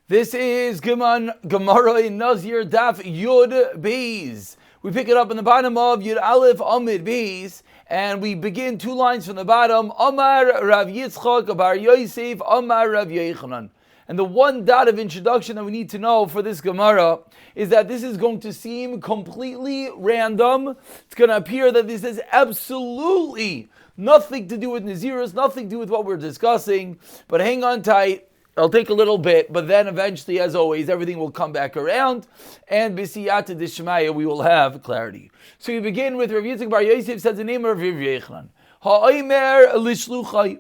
This is Gemara in Nazir Daf Yud Beis. We pick it up in the bottom of Yud Aleph Amid Beis, and we begin 2 lines from the bottom. Amar Rav Yitzchak Bar Yosef Amar Rav Yechanan. And the one dot of introduction that we need to know for this Gemara is that this is going to seem completely random. It's going to appear that this has absolutely nothing to do with Naziris, nothing to do with what we're discussing, but hang on tight. It'll take a little bit, but then eventually, as always, everything will come back around, and b'siyata d'shmaya we will have clarity. So we begin with Rav Yitzchak Bar Yosef says the name of Rav Yechanan. Ha'omer lishluchai.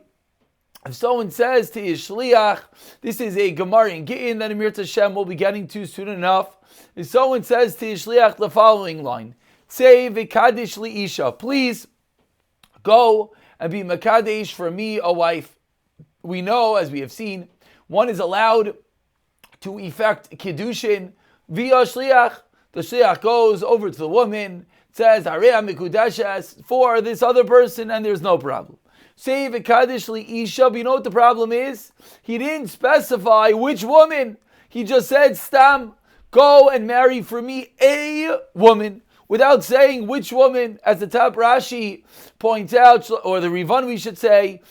If someone says to his shliach, this is a Gemara in Gittin that Amir Tashem will be getting to soon enough. If someone says to his shliach the following line, say v'kadesh li'isha, please go and be makadesh for me, a wife. We know, as we have seen, one is allowed to effect kiddushin via shliach. The shliach goes over to the woman, says Hareya mikudeshes for this other person, and there's no problem. Say v'kadesh li'isha, but you know what the problem is? He didn't specify which woman. He just said stam, go and marry for me a woman, without saying which woman. As the top Rashi points out, or the Rivan we should say,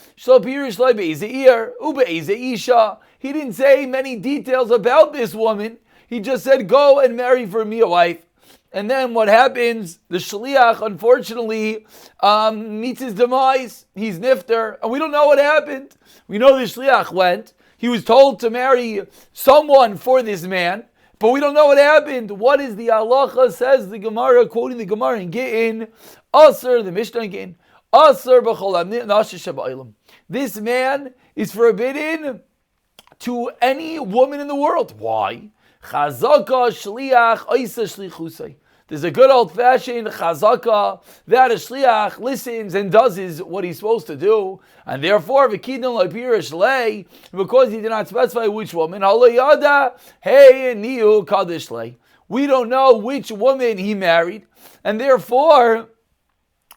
he didn't say many details about this woman. He just said, go and marry for me a wife. And then what happens? The shliach, unfortunately, meets his demise. He's nifter, and we don't know what happened. We know the shliach went. He was told to marry someone for this man, but we don't know what happened. What is the halacha? Says the Gemara, quoting the Gemara in Gittin, Asr, the Mishnah in Gittin, Asr b'chol nashe sheba'olam. This man is forbidden to any woman in the world. Why? Chazaka shliach oisa shlichusay. There's a good old-fashioned chazaka that a shliach listens and does what he's supposed to do, and therefore v'kidon le'pirish lei, because he did not specify which woman. Halayada hey niu kadesh lei. We don't know which woman he married, and therefore,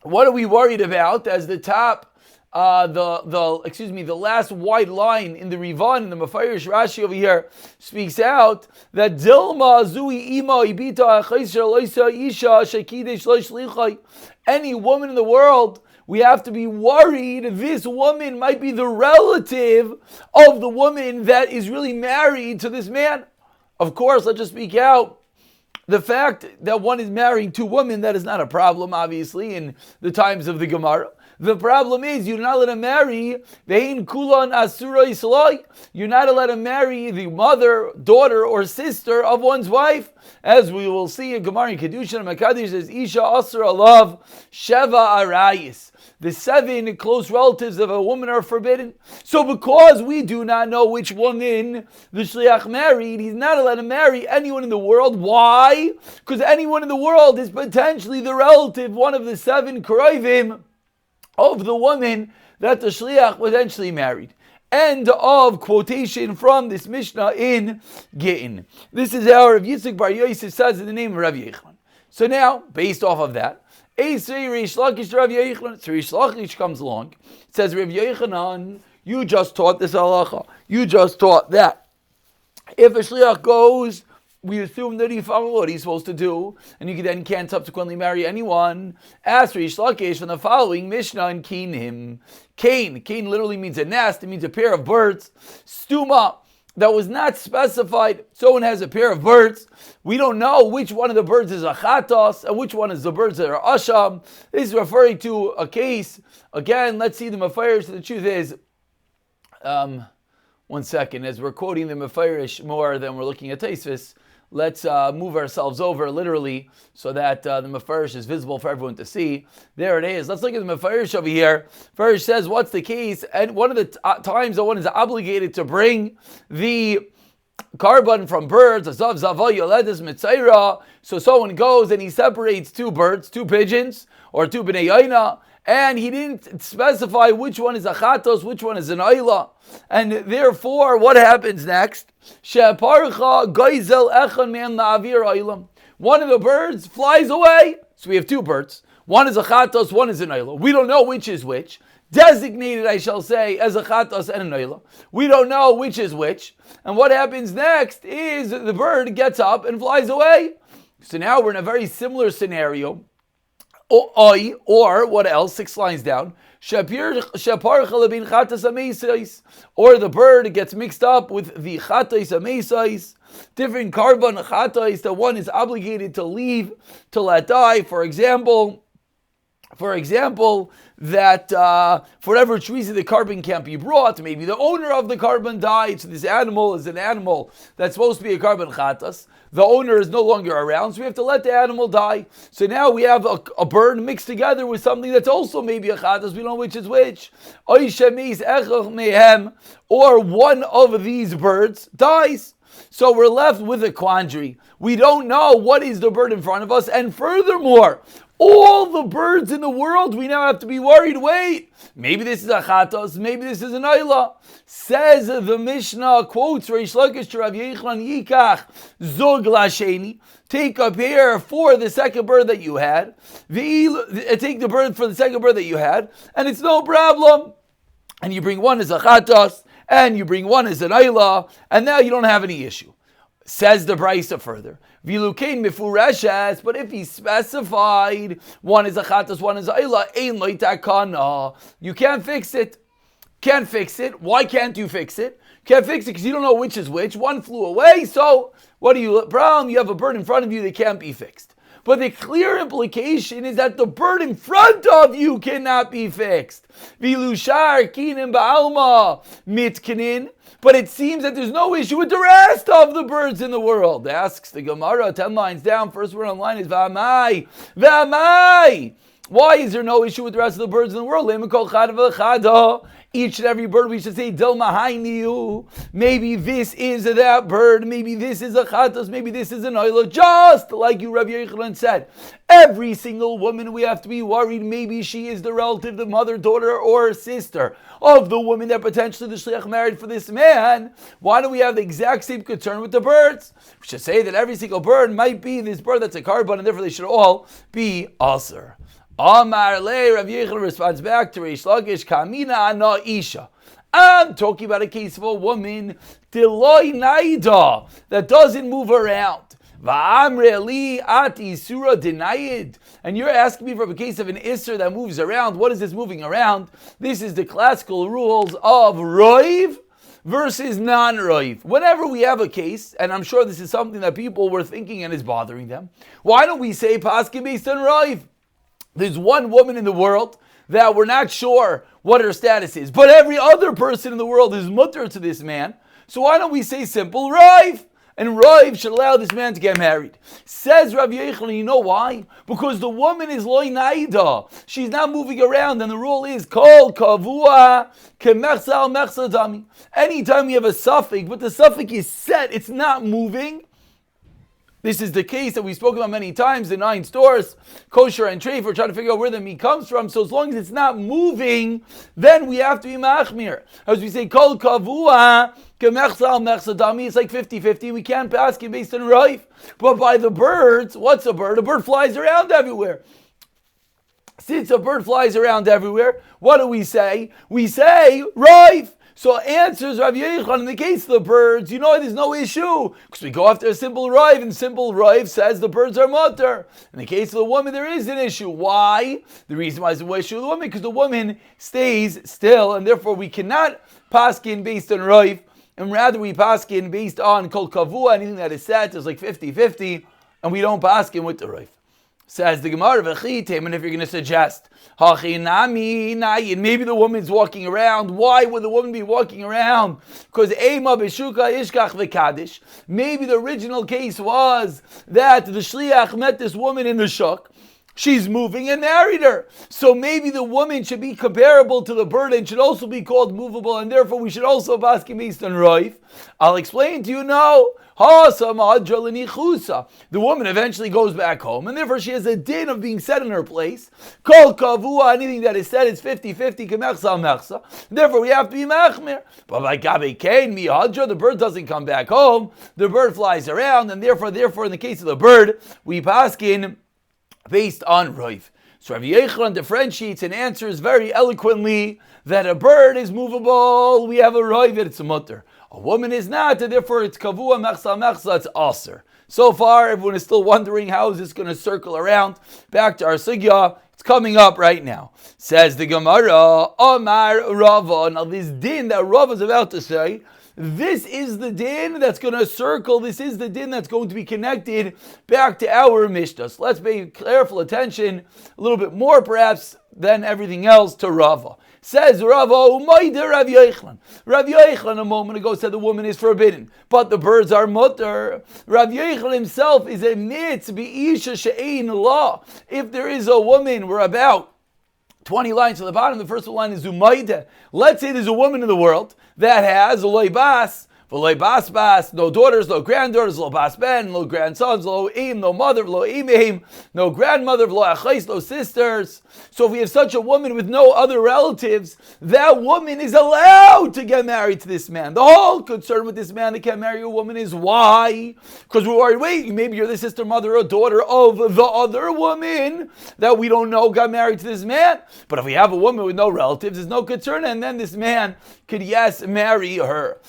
what are we worried about? As the top, the last white line in the Rivan, in the Mefarish Rashi over here, speaks out that Dilma Zui Ima Ibita Chaysher Loisa Isha Shakidesh Loishlichai. Any woman in the world, we have to be worried this woman might be the relative of the woman that is really married to this man. Of course, let's just speak out. The fact that one is marrying 2 women, that is not a problem, obviously, in the times of the Gemara. The problem is you're not allowed to marry Vein Kulan Asura Islai. You're not allowed to marry the mother, daughter, or sister of one's wife. As we will see in Gemara in Kedushin, Makadish says Isha Asur Alav Sheva Arayis. The 7 close relatives of a woman are forbidden. So because we do not know which woman the shliach married, he's not allowed to marry anyone in the world. Why? Because anyone in the world is potentially the relative, one of the 7 Kroivim of the woman that the shliach potentially married. End of quotation from this Mishnah in Gittin. This is how Rav Yitzchak Bar Yosef says in the name of Rav Yechanan. So now, based off of that, Reish Lakish comes along. It says, Rav Yechanan, you just taught this halacha. You just taught that if a shliach goes, we assume that he followed what he's supposed to do, and you then can't subsequently marry anyone. Ask Reish Lakish from the following Mishnah in Kinim. Cain literally means a nest. It means a pair of birds. Stuma, that was not specified. Someone has a pair of birds. We don't know which one of the birds is a chatos and which one is the birds that are asham. This is referring to a case. Again, let's see the mafarish. The truth is, 1 second, as we're quoting the mafarish more than we're looking at Taisvis, let's move ourselves over literally so that the mafarish is visible for everyone to see. There it is. Let's look at the mafarish over here. Mafarish says, what's the case? And one of the times that one is obligated to bring the carbon from birds, so someone goes and he separates 2 birds, 2 pigeons, or 2 b'nei yaina, and he didn't specify which one is a chatos, which one is an ayla. And therefore, what happens next? One of the birds flies away. So we have 2 birds. One is a chatos, one is an ayla. We don't know which is which. designated, I shall say, as a chatas and a noila. We don't know which is which. And what happens next is the bird gets up and flies away. So now we're in a very similar scenario. Or what else? 6 lines down. Or the bird gets mixed up with the chatais ameisais, different carbon chatais that one is obligated to leave to let die. For example, that for whatever reason the carbon can't be brought. Maybe the owner of the carbon died, so this animal is an animal that's supposed to be a carbon chatas. The owner is no longer around, so we have to let the animal die. So now we have a bird mixed together with something that's also maybe a chatas. We don't know which is which. Or one of these birds dies. So we're left with a quandary. We don't know what is the bird in front of us, and furthermore, all the birds in the world, we now have to be worried. Wait, maybe this is a chatos, maybe this is an ayla. Says the Mishnah, quotes Reish Lakish to Rav Yochanan Yikach Zog Lasheni. Take a pair for the second bird that you had. Take the bird for the second bird that you had, and it's no problem. And you bring one as a chatos, and you bring one as an ayla, and now you don't have any issue. Says the Brisa further, Vilukein mifureshes, but if he specified one is a chatas, one is a ayla, ein lo takana, you can't fix it. Can't fix it. Why can't you fix it? Can't fix it because you don't know which is which. One flew away, so what do you problem? You have a bird in front of you that can't be fixed. But the clear implication is that the bird in front of you cannot be fixed. Vilushar kinin ba'alma mitkinin. But it seems that there's no issue with the rest of the birds in the world. Asks the Gemara, 10 lines down. First word online is V'amai. V'amai. Why is there no issue with the rest of the birds in the world? Each and every bird we should say, maybe this is that bird, maybe this is a chatas, maybe this is an oila, just like you, Rabbi Yochanan, said. Every single woman we have to be worried, maybe she is the relative, the mother, daughter, or sister of the woman that potentially the shliach married for this man. Why don't we have the exact same concern with the birds? We should say that every single bird might be this bird that's a carbon, and therefore they should all be aser. Amar le, Rav Yochanan responds back to Reish Lakish, Kamina ana isha. I'm talking about a case of a woman, Deloi naida, that doesn't move around. Va'amre li at isura denayid. And you're asking me for a case of an isser that moves around. What is this moving around? This is the classical rules of roiv versus non-roiv. Whenever we have a case, and I'm sure this is something that people were thinking and is bothering them, why don't we say paskin based on roiv? There's one woman in the world that we're not sure what her status is, but every other person in the world is mutter to this man. So why don't we say simple Rav? And Rav should allow this man to get married. Says Rav Yochanan, you know why? Because the woman is loy naida. She's not moving around, and the rule is kol kavua kemechsal mechsadami. Anytime we have a suffix, but the suffix is set, it's not moving. This is the case that we've spoken about many times, the 9 stores, kosher and treif. We're trying to figure out where the meat comes from. So as long as it's not moving, then we have to be machmir. As we say, kol kavua kemechsal mechsadami, it's like 50-50. We can't pass it based on raif. But by the birds, what's a bird? A bird flies around everywhere. Since a bird flies around everywhere, what do we say? We say raif. So answers Rav Yochanan, in the case of the birds, you know there's no issue, because we go after a simple rive, and simple rive says the birds are mutter. In the case of the woman, there is an issue. Why? The reason why it's an issue with the woman, because the woman stays still, and therefore we cannot paskin based on rive, and rather we paskin based on kol kavua, anything that is set is like 50-50, and we don't paskin with the rive. Says the Gemara, and if you're going to suggest, maybe the woman's walking around. Why would the woman be walking around? Because maybe the original case was that the shliach met this woman in the shuk. She's moving and married her. So maybe the woman should be comparable to the bird and should also be called movable, and therefore we should also basket based on roif. I'll explain to you now. The woman eventually goes back home, and therefore she has a din of being set in her place. Kol kavua, anything that is said is 50-50, kemechsa mechsa. Therefore we have to be machmir. But by gabe kain mihadra, the bird doesn't come back home. The bird flies around, and therefore in the case of the bird, we paskin based on roif. So Rav Yochanan differentiates and answers very eloquently that a bird is movable, we have a roiv, it's a mutter. A woman is not, and therefore it's kavua, mechsa, it's aser. So far, everyone is still wondering how is this going to circle around. Back to our sugya, it's coming up right now. Says the Gemara, Omar Rava. Now this din that Rava is about to say, this is the din that's going to circle, this is the din that's going to be connected back to our Mishnah. So let's pay careful attention, a little bit more perhaps than everything else, to Rava. Says Rava, Umayda Rav Yochanan. Rav Yochanan a moment ago said the woman is forbidden, but the birds are mutter. Rav Yochanan himself is a mitz bi'isha she'ein law. If there is a woman, we're about 20 lines to the bottom, the first line is Umayda. Let's say there's a woman in the world that has a loibas, no daughters, no granddaughters, lo bas ben, no grandsons, lo im, no mother, lo imim, no grandmother, lo achais, no sisters. So if we have such a woman with no other relatives, that woman is allowed to get married to this man. The whole concern with this man that can't marry a woman is why? Because we're worried, wait, maybe you're the sister, mother, or daughter of the other woman that we don't know got married to this man. But if we have a woman with no relatives, there's no concern, and then this man could, yes, marry her.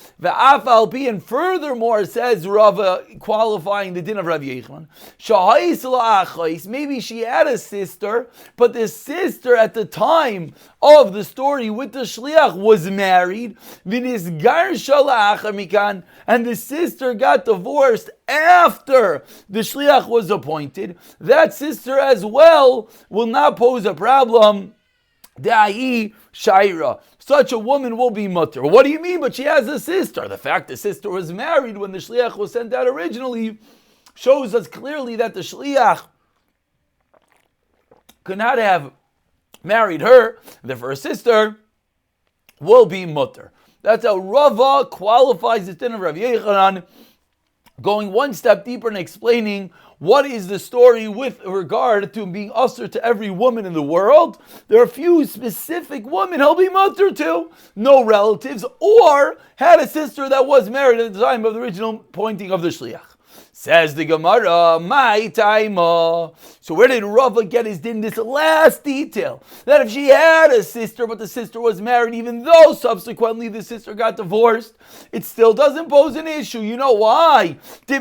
And furthermore, says Rava, qualifying the din of Rav Yochanan, maybe she had a sister, but the sister at the time of the story with the shliach was married, and the sister got divorced after the shliach was appointed. That sister as well will not pose a problem. Da'i shaira. Such a woman will be mutter. What do you mean? But she has a sister. The fact the sister was married when the shliach was sent out originally shows us clearly that the shliach could not have married her. Therefore, her sister will be mutter. That's how Rava qualifies the din of Rav Yochanan, going one step deeper and explaining what is the story with regard to being usher to every woman in the world. There are a few specific women he'll be mutter to, no relatives, or had a sister that was married at the time of the original pointing of the shliach. Says the Gemara, my time. So where did Rava get his din? This last detail, that if she had a sister, but the sister was married, even though subsequently the sister got divorced, it still doesn't pose an issue. You know why? The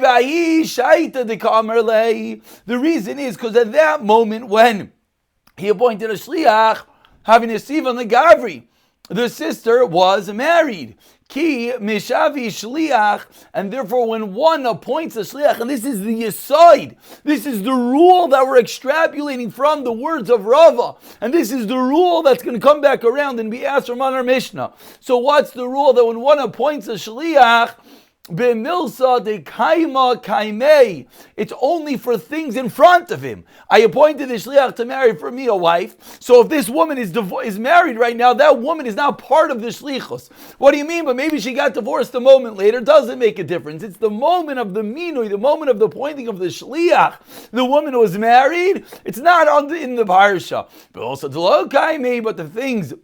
reason is because at that moment when he appointed a shliach, having a siva on the gavri, the sister was married. Ki mishavi shliach, and therefore when one appoints a shliach, and this is the yesod, this is the rule that we're extrapolating from the words of Rava, and this is the rule that's going to come back around and be asked from our Mishnah. So what's the rule? That when one appoints a shliach, B'milsa de kaima kaimei. It's only for things in front of him. I appointed the shliach to marry for me a wife. So if this woman is married right now, that woman is now part of the shlichus. What do you mean? But maybe she got divorced a moment later. Doesn't make a difference. It's the moment of the minui, the moment of the appointing of the shliach. The woman was married. It's not in the parsha. But also to lo kaimei. But the things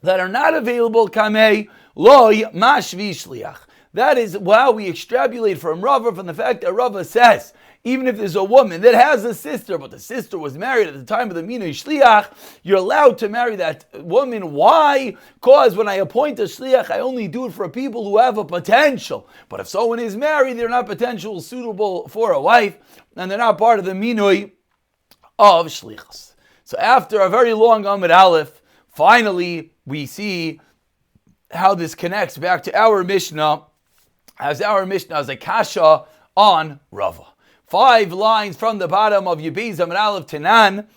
that are not available kamei loy mashvi shliach. That is why we extrapolate from Rava, from the fact that Rava says, even if there's a woman that has a sister, but the sister was married at the time of the Minui Shliach, you're allowed to marry that woman. Why? Because when I appoint a Shliach, I only do it for people who have a potential. But if someone is married, they're not potential suitable for a wife, and they're not part of the Minui of Shlichus. So after a very long Amud Aleph, finally we see how this connects back to our Mishnah, as our Mishnah is a kasha on Rava. 5 lines from the bottom of Yebez Amud Aleph Tanan,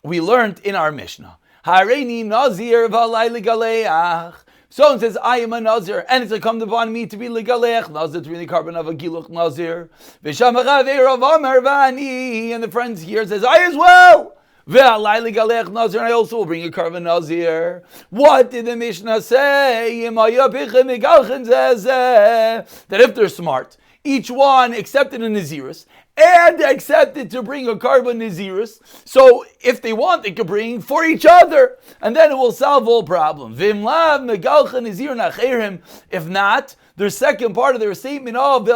we learned in our Mishnah. Hareini Nazir v'alai ligaleach. Someone says, I am a Nazir, and it's come upon me to be ligaleach. Nazir to be the carbon of a giluch Nazir. V'shamachave Rav Amar v'ani. And the friends here says, I as well. Ve'alai ligalech Nazir, and I also will bring a carbon Nazir. What did the Mishnah say? That if they're smart, each one accepted a Nazirus and accepted to bring a carbon Nazirus. So if they want, they could bring for each other, and then it will solve all problems. If not, their second part of their statement of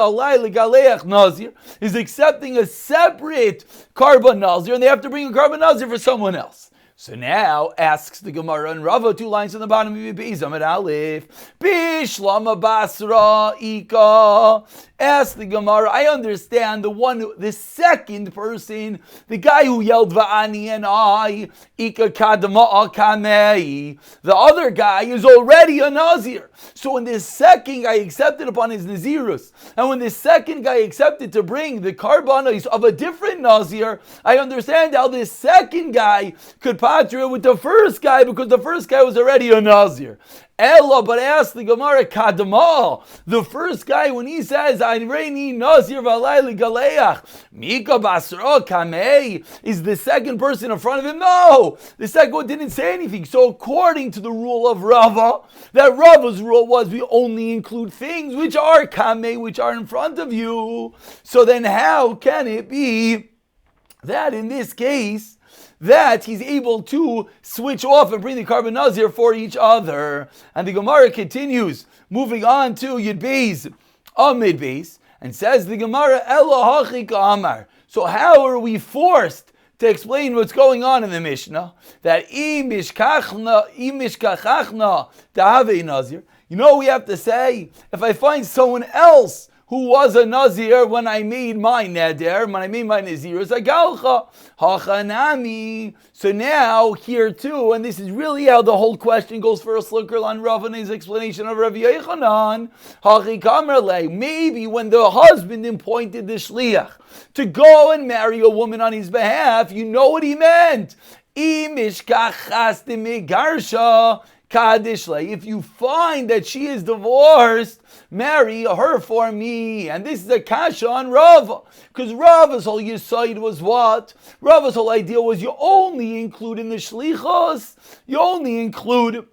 Nazir is accepting a separate carbon Nazir, and they have to bring a carbon Nazir for someone else. So now asks the Gemara and Rava, 2 lines on the bottom of Beis Amud Aleph, Bishlama Basra Ika. Ask the Gemara, I understand the second person, the guy who yelled Va'ani and I, Ika Kadama Kamei. The other guy is already a Nazir. So when this second guy accepted upon his Nazirus, and when this second guy accepted to bring the karbanos of a different Nazir, I understand how this second guy could patria with the first guy, because the first guy was already a Nazir. Ella, but ask the Gemara, Kadma, the first guy, when he says, Reini Nazir Valayli Galeach, Mika Basra Kamei, is the second person in front of him? No, the second one didn't say anything. So according to the rule of Rava, that Rava's rule was we only include things which are Kamei, which are in front of you. So then how can it be that in this case, that he's able to switch off and bring the carbon Nazir for each other? And the Gemara continues, moving on to Yud Beis Amud Beis, and says the Gemara, Ela Hachika Amar. So how are we forced to explain what's going on in the Mishnah? That imishkachna ta'ave Nazir. You know, we have to say, if I find someone else who was a Nazir when I made my neder, when I made my Nazirus, agalcha, hachanami. So now, here too, and this is really how the whole question goes for a slukar on Rav and his explanation of Rav Yochanan, hachikamerle, maybe when the husband appointed the shliach to go and marry a woman on his behalf, you know what he meant. If you find that she is divorced, marry her for me. And this is a kasha on Rava, because Rava's whole yisaid was what? Rava's whole idea was you only include in the shlichos, you only include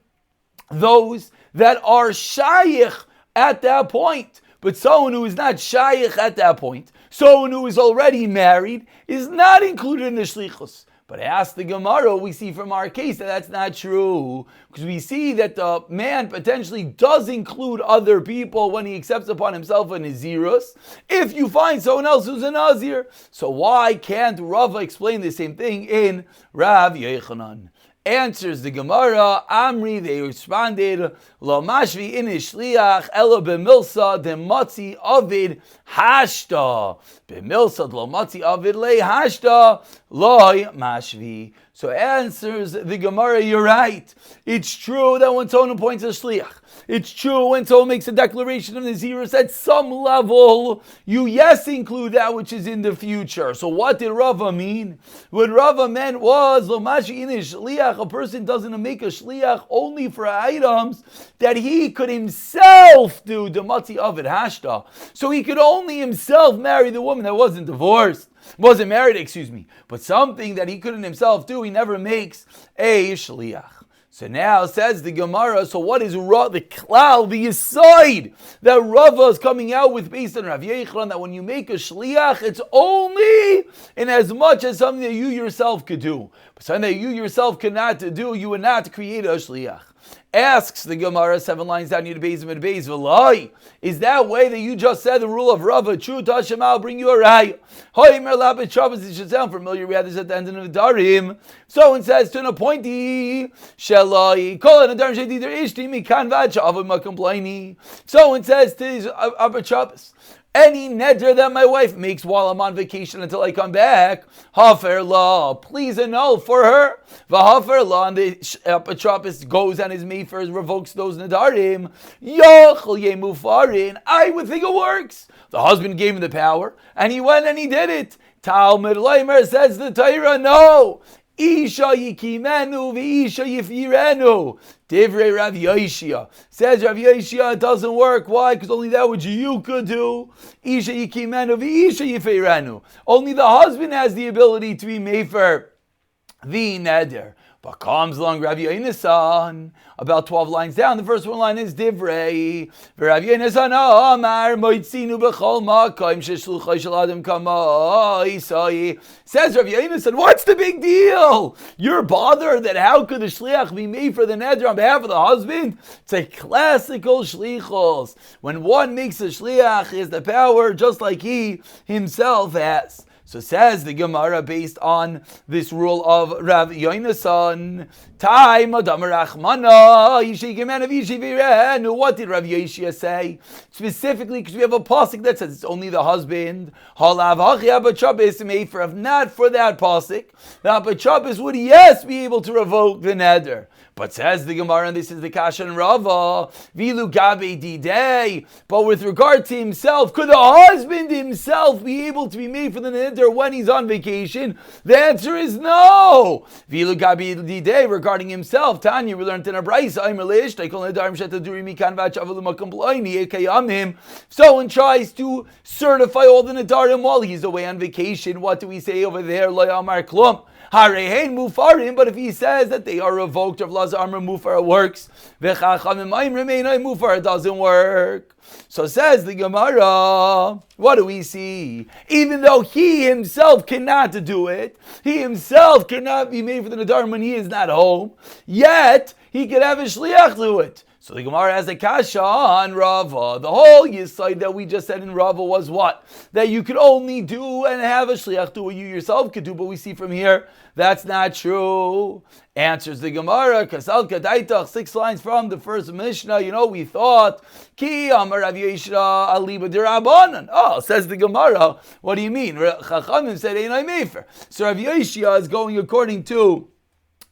those that are shaykh at that point. But someone who is not shaykh at that point, someone who is already married, is not included in the shlichos. But ask the Gemara, we see from our case that that's not true, because we see that the man potentially does include other people when he accepts upon himself a Nazirus, if you find someone else who's a Nazir. So why can't Rava explain the same thing in Rav Yochanan? Answers the Gemara, Amri, they responded, Lo mashvi in shliach ela b'milsa dematzi avid hashta. B'milsa lo matzi avid le hashta loy mashvi. So answers the Gemara, you're right. It's true that when someone appoints a shliach, it's true when someone makes a declaration of Nazirus, at some level, you include that which is in the future. So what did Rava mean? What Rava meant was, Lomashi in shliach, a person doesn't make a shliach only for items that he could himself do, Dematzi Avid Hashta. So he could only himself marry the woman that wasn't married, but something that he couldn't himself do, he never makes a shliach. So now says the Gemara, so what is the klal, the yisaid that Rava is coming out with based on Rav Yochanan, that when you make a shliach, it's only in as much as something that you yourself could do. But something that you yourself cannot do, you would not create a shliach. Asks the Gemara 7 lines down, Yud Beis Amud Beis, V'lai, is that way that you just said the rule of Rava true? Tashem, I'll bring you a raya. Hoimer lapet Shabbos, it should sound familiar. We had this at the end of the Darim. So it says to an appointee, Shelai, Kol Nadarim Shedider Ishti Mikan Vad Shavim Makomplaini. So it says to his Abba Shabbos, any neder that my wife makes while I'm on vacation until I come back, hafer la, please annul for her. V'hafer la, and the apotropos goes and his meifers revokes those nedarim. Yochel yemufarin. I would think it works. The husband gave him the power, and he went and he did it. Talmud Leimer says the Torah, no. Isha yikimenu v'isha yifirenu. Divrei Rav Yoshia. Says Rav Yoshia, it doesn't work. Why? Because only that which you could do. Isha yikimenu v'isha yifirenu. Only the husband has the ability to be mefer the neder. But comes along Rav Yonasan, about 12 lines down. The first one line is Divrei. Rav Yonasan Amar Moitzinu B'chol Makom Sheshluchai Shel Adam Kamoi Sai. Says Rav Yonasan, what's the big deal? You're bothered that how could the shliach be made for the neder on behalf of the husband? It's a classical shlichos. When one makes a shliach, he has the power just like he himself has. So says the Gemara based on this rule of Rav Yonasan. What did Rav Yeshia say? Specifically, because we have a pasuk that says it's only the husband. If not for that pasuk, the Abachabbis would yes be able to revoke the neder. But says the Gemara, and this is the Kasha and Rava, Vilu Gabe Didei. But with regard to himself, could the husband himself be able to be made for the neder when he's on vacation? The answer is no. Vilu Gabe Didei, regarding himself, Tanya, we learned in a brayso, if someone tries to certify all the nedarim while he's away on vacation, what do we say over there? Lo yamar klum. Harein mufarim, but if he says that they are revoked, of Lazar Amr Mufar works, V'chachamim Aim Remeinai Mufar doesn't work. So says the Gemara, what do we see? Even though he himself cannot do it, he himself cannot be made for the Nadarim when he is not home, yet he could have a shliach do it. So the Gemara has a kasha on Rava. The whole yisod that we just said in Rava was what? That you could only do and have a shliach do what you yourself could do, but we see from here that's not true. Answers the Gemara, Kasal Kadaitach, 6 lines from the first Mishnah. We thought, Ki Amar Rav Yeshua Aliba Dirabanan. Oh, says the Gemara, what do you mean? Chachamim said Einai Mefer. So Rav Yeshua is going according to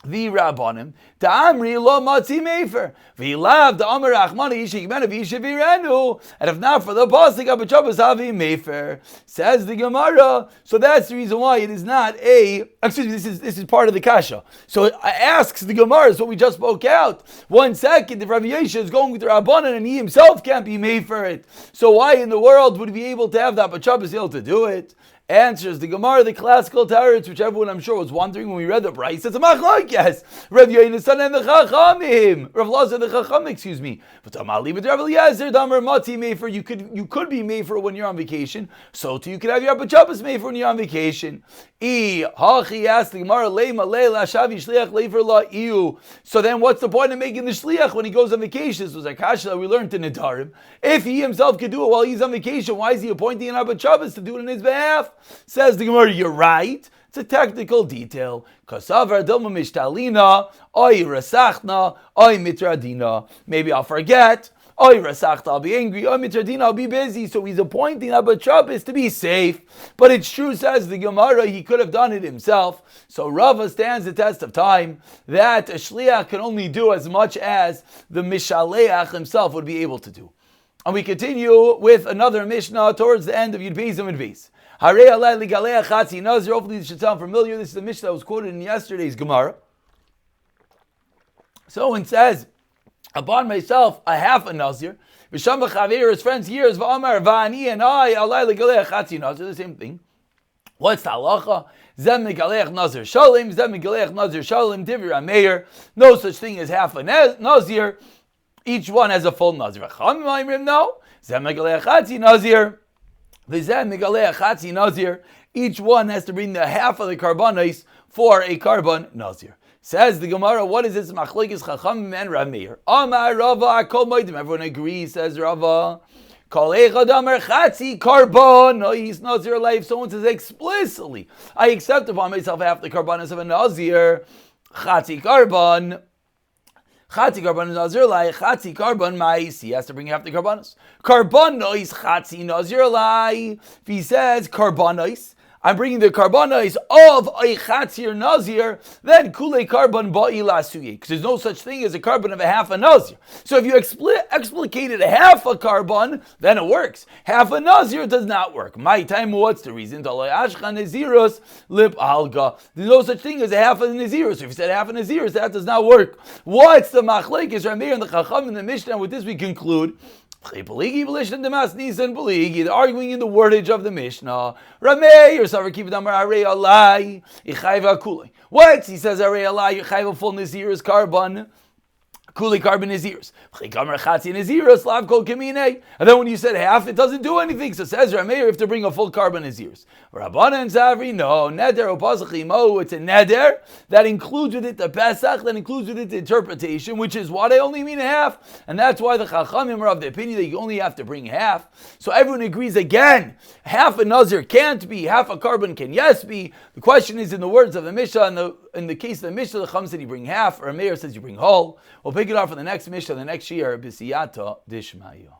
the Rabbanim, Ta'amri lo matzi mefer, v'yilav da'amar achmani yishikmena v'yishavirenu, and if not for the pasuk Abachabbis havi mefer, says the Gemara. So that's the reason why it is not this is part of the kasha. So it asks the Gemara, is what we just spoke out. 1 second, if Rav Yeshua is going with the Rabbanan and he himself can't be made for it, so why in the world would he be able to have the Abachabbis able to do it? Answers the Gemara, the classical teretz, which everyone I'm sure was wondering when we read the price. It's a machlokes. Rav Yonasan and the Chachamim. Rav Lazar the Chacham, excuse me. But Amali with Rav Eliezer, Damar Mati Mefer. You could be Mefer when you're on vacation. So too you could have your Abachabbis Mefer when you're on vacation. Hachi asked the Gemara, Leima Leila Shavi Shliach Leifer La Iu. So then what's the point of making the Shliach when he goes on vacation? This was a kasha that we learned in Nedarim. If he himself could do it while he's on vacation, why is he appointing an Abachabbis to do it on his behalf? Says the Gemara, you're right. It's a technical detail. Kasavar Dilma Mishtalina, Oy Rasachna, Oy Mitradina. Maybe I'll forget. Oy Rasachta, I'll be angry. Oy Mitradina, I'll be busy. So he's appointing Abachabbis to be safe. But it's true, says the Gemara, he could have done it himself. So Rava stands the test of time that a Shliach can only do as much as the Mishaleach himself would be able to do. And we continue with another Mishnah towards the end of Yud Beis and Yud Beis. Hopefully this should sound familiar. This is the Mishnah that was quoted in yesterday's Gemara. So it says, upon myself, a half a Nazir. V'sham b'chaver, his friends years, v'amar, v'ani and I, alay l'galei chatzi Nazir, the same thing. What's the halacha? Zem megalech Nazir shalim, zem megalech Nazir shalim, divir ameir. No such thing as half a Nazir. Each one has a full Nazir. No. Zem megalech chatzi Nazir. Each one has to bring the half of the karbanos for a karban nazir. Says the Gemara, what is this? Machlokes Chachamim and Rav Meir. Amar Rava Kol Moedim. Everyone agrees, says Rava. Kol Echad Amar Chatzi Karban Nazir life. Someone says explicitly, I accept upon myself half the karbanos of a nazir. Chatzi Karban. Chatzi karban nazir lai, chatzi karban mais. He has to bring half the karbanos. Karbanos chatzi nazir lai. If he says karbanos, I'm bringing the karbanos of a chatzir nazir, then kule karban ba'ila suye. Because there's no such thing as a karban of a half a nazir. So if you explicated a half a karban, then it works. Half a nazir does not work. My time, what's the reason? Lip alga. There's no such thing as a half a nazirus. So if you said half a nazirus, that does not work. What's the machlekes Rav Meir and the Chacham in the Mishnah? And with this we conclude. They're arguing in the wordage of the Mishnah. Ramei or Savar Kiv Damar Arei Alai Ichayva Kulei. What? He says Arei Alai Ichayva full Nazir's carbon. Kuli carbon Nazirs. And then when you said half, it doesn't do anything. So says Rameir, you have to bring a full carbon Nazirs. Rabbana and Zavri, no. Neder opazachimo, it's a neder that includes with it the Pesach, that includes with it the interpretation, which is what I only mean half. And that's why the Chachamim are of the opinion that you only have to bring half. So everyone agrees again, half a Nazir can't be, half a carbon can yes be. The question is in the words of the Mishnah, in the case of the Mishnah, the Chacham said you bring half, or Rameir says you bring whole. We'll pick it up for the next Mishnah, the next year, B'siyata Dishmayo.